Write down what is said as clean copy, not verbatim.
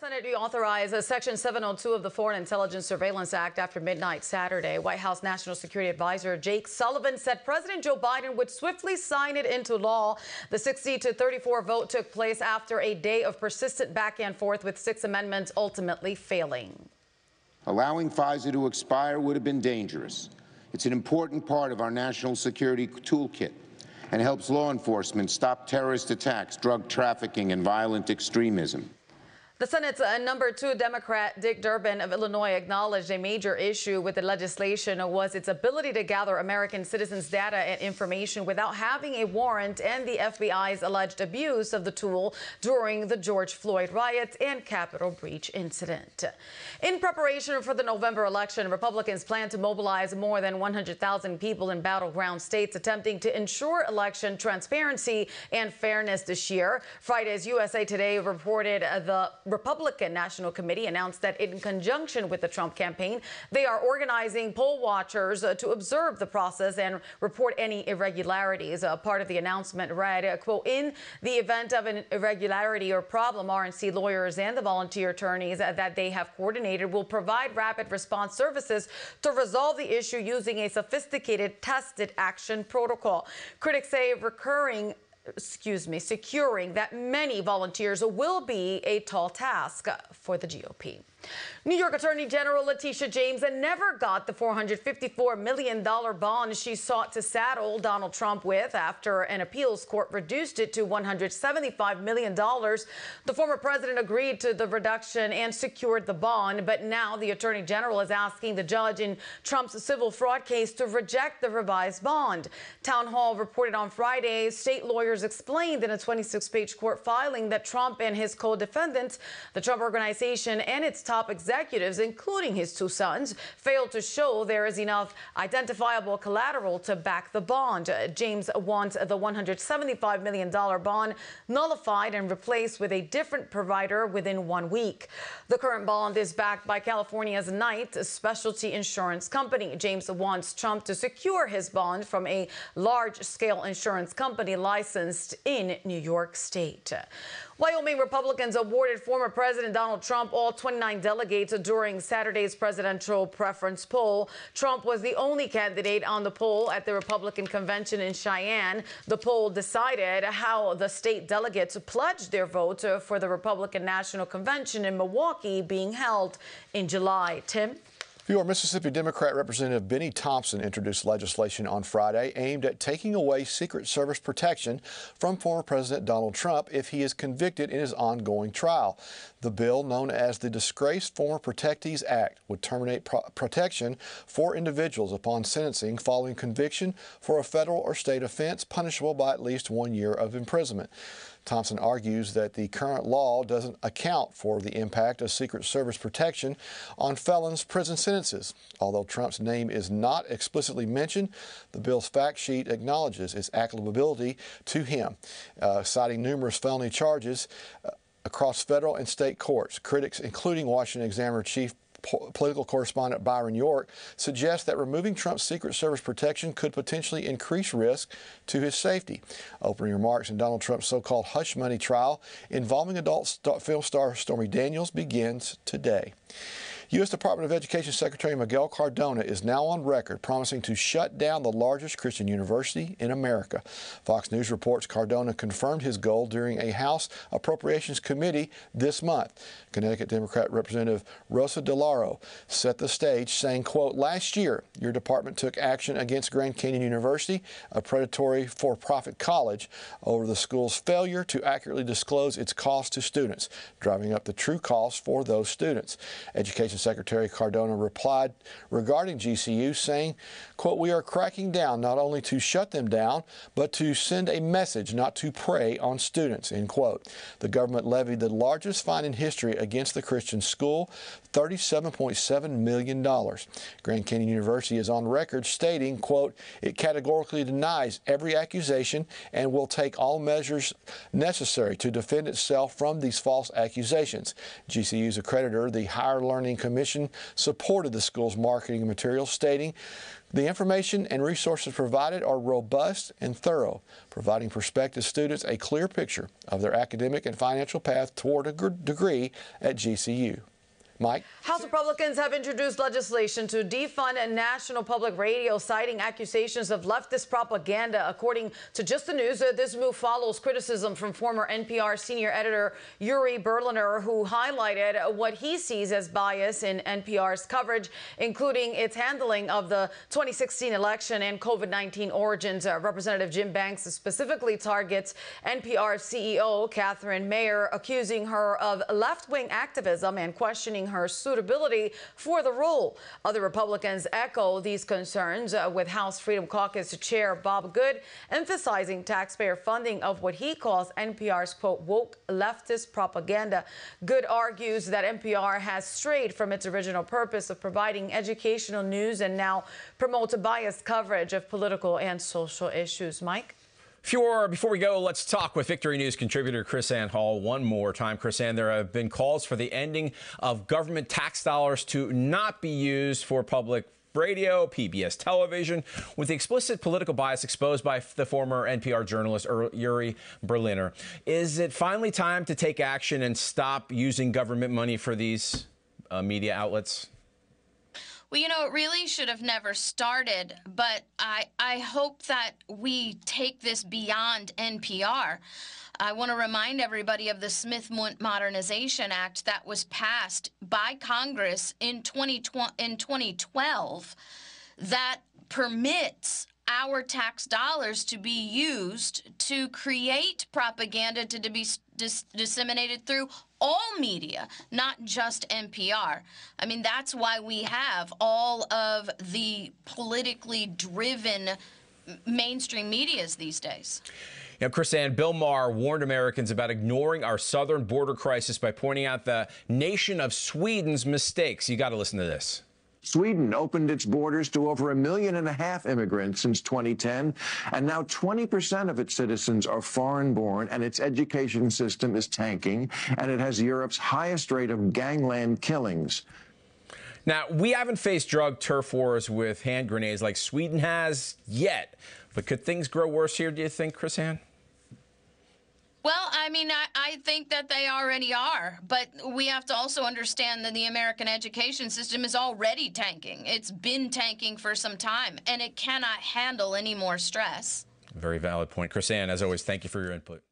Senate reauthorized Section 702 of the Foreign Intelligence Surveillance Act after midnight Saturday. White House National Security Advisor Jake Sullivan said President Joe Biden would swiftly sign it into law. The 60-34 vote took place after a day of persistent back and forth, with 6 amendments ultimately failing. Allowing FISA to expire would have been dangerous. It's an important part of our national security toolkit and helps law enforcement stop terrorist attacks, drug trafficking, and violent extremism. The Senate's number 2 Democrat Dick Durbin of Illinois acknowledged a major issue with the legislation was its ability to gather American citizens' data and information without having a warrant, and the FBI's alleged abuse of the tool during the George Floyd riots and Capitol breach incident. In preparation for the November election, Republicans plan to mobilize more than 100,000 people in battleground states, attempting to ensure election transparency and fairness this year. Friday's USA Today reported the Republican National Committee announced that in conjunction with the Trump campaign, they are organizing poll watchers to observe the process and report any irregularities. Part of the announcement read, quote, "In the event of an irregularity or problem, RNC lawyers and the volunteer attorneys that they have coordinated will provide rapid response services to resolve the issue using a sophisticated tested action protocol." Critics say securing that many volunteers will be a tall task for the GOP. New York Attorney General Letitia James never got the $454 million bond she sought to saddle Donald Trump with after an appeals court reduced it to $175 million. The former president agreed to the reduction and secured the bond, but now the Attorney General is asking the judge in Trump's civil fraud case to reject the revised bond. Town Hall reported on Friday state lawyers explained in a 26-page court filing that Trump and his co-defendants, the Trump Organization, and its top executives, including his 2 sons, failed to show there is enough identifiable collateral to back the bond. James wants the $175 million bond nullified and replaced with a different provider within 1 week. The current bond is backed by California's Knight, a specialty insurance company. James wants Trump to secure his bond from a large-scale insurance company licensed in New York State. Wyoming Republicans awarded former President Donald Trump all 29 delegates during Saturday's presidential preference poll. Trump was the only candidate on the poll at the Republican convention in Cheyenne. The poll decided how the state delegates pledged their vote for the Republican National Convention in Milwaukee being held in July. Tim? Your Mississippi Democrat Representative Benny Thompson introduced legislation on Friday aimed at taking away Secret Service protection from former President Donald Trump if he is convicted in his ongoing trial. The bill, known as the Disgraced Former Protectees Act, would terminate protection for individuals upon sentencing following conviction for a federal or state offense punishable by at least 1 year of imprisonment. Thompson argues that the current law doesn't account for the impact of Secret Service protection on felons' prison sentences. Although Trump's name is not explicitly mentioned, the bill's fact sheet acknowledges its applicability to him, citing numerous felony charges across federal and state courts. Critics, including Washington Examiner chief political correspondent Byron York, suggests that removing Trump's Secret Service protection could potentially increase risk to his safety. Opening remarks in Donald Trump's so-called hush money trial involving adult film star Stormy Daniels begins today. U.S. Department of Education Secretary Miguel Cardona is now on record promising to shut down the largest Christian university in America. Fox News reports Cardona confirmed his goal during a House Appropriations Committee this month. Connecticut Democrat Representative Rosa DeLauro set the stage, saying, quote, "Last year, your department took action against Grand Canyon University, a predatory for-profit college, over the school's failure to accurately disclose its cost to students, driving up the true cost for those students." Education Secretary Cardona replied regarding GCU, saying, quote, "We are cracking down not only to shut them down, but to send a message not to prey on students," end quote. The government levied the largest fine in history against the Christian school, $37.7 million. Grand Canyon University is on record stating, quote, "It categorically denies every accusation and will take all measures necessary to defend itself from these false accusations." GCU's accreditor, the Higher Learning commission supported the school's marketing materials, stating, "The information and resources provided are robust and thorough, providing prospective students a clear picture of their academic and financial path toward a degree at GCU." Mike? House Republicans have introduced legislation to defund a national public radio, citing accusations of leftist propaganda. According to Just the News, this move follows criticism from former NPR senior editor Yuri Berliner, who highlighted what he sees as bias in NPR's coverage, including its handling of the 2016 election and COVID-19 origins. Representative Jim Banks specifically targets NPR CEO Catherine Mayer, accusing her of left-wing activism and questioning her suitability for the role. Other Republicans echo these concerns, with House Freedom Caucus Chair Bob Good emphasizing taxpayer funding of what he calls NPR's, quote, woke leftist propaganda. Good argues that NPR has strayed from its original purpose of providing educational news and now promotes biased coverage of political and social issues. Mike? Before we go, let's talk with Victory News contributor KrisAnne Hall one more time. KrisAnne, there have been calls for the ending of government tax dollars to not be used for public radio, PBS television, with the explicit political bias exposed by the former NPR journalist Yuri Berliner. Is it finally time to take action and stop using government money for these media outlets? Well, you know, it really should have never started, but I hope that we take this beyond NPR. I want to remind everybody of the Smith Modernization Act that was passed by Congress in 2012 that permits our tax dollars to be used to create propaganda to be disseminated through all media, not just NPR. I mean, that's why we have all of the politically driven mainstream medias these days. You know, KrisAnne, Bill Maher warned Americans about ignoring our southern border crisis by pointing out the nation of Sweden's mistakes. You got to listen to this. Sweden opened its borders to over 1.5 million immigrants since 2010, and now 20% of its citizens are foreign-born, and its education system is tanking, and it has Europe's highest rate of gangland killings. Now, we haven't faced drug turf wars with hand grenades like Sweden has yet, but could things grow worse here, do you think, KrisAnne? Well, I mean, I think that they already are, but we have to also understand that the American education system is already tanking. It's been tanking for some time, and it cannot handle any more stress. Very valid point. KrisAnne, as always, thank you for your input.